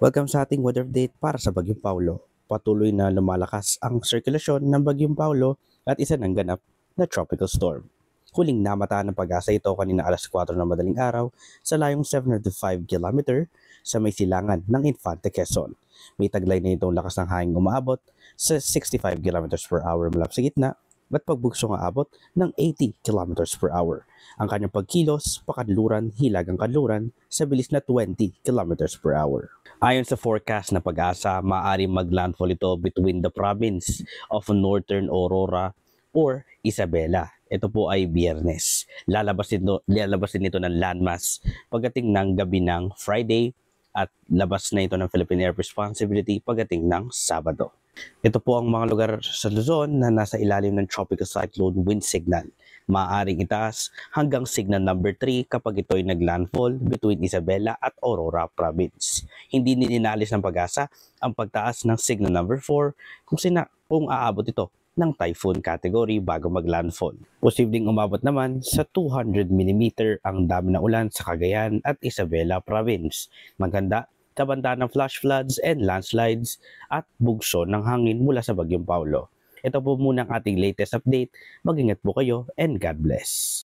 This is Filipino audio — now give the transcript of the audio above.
Welcome sa ating weather update para sa Bagyong Paulo. Patuloy na lumalakas ang sirkulasyon ng Bagyong Paulo at isa ng ganap na tropical storm. Huling namataan ng pag-asa ito kanina alas 4 ng madaling araw sa layong 705 km sa may silangan ng Infante Quezon. May taglay na itong lakas ng hangin umaabot sa 65 km per hour mula sa gitna at pagbugsong aabot ng 80 km per hour. Ang kanyang pagkilos, pakadluran, hilagang kadluran sa bilis na 20 km per hour. Ayon sa forecast na pag-asa, maaaring maglandfall ito between the province of Northern Aurora or Isabela. Ito po ay Biyernes. Lalabas din ito ng landmass pagdating ng gabi ng Friday at labas na ito ng Philippine Air Responsibility pagdating ng Sabado. Ito po ang mga lugar sa Luzon na nasa ilalim ng tropical cyclone wind signal. Maaaring itaas hanggang signal number 3 kapag ito ay naglandfall between Isabela at Aurora Province. Hindi nininalis ng pag-asa ang pagtaas ng signal number 4 kung aabot ito ng typhoon category bago maglandfall. Posibleng umabot naman sa 200 mm ang dami ng ulan sa Cagayan at Isabela Province. Maganda kabanda ng flash floods and landslides at bugso ng hangin mula sa Bagyong Paulo. Ito po muna ang ating latest update. Mag-ingat po kayo and God bless.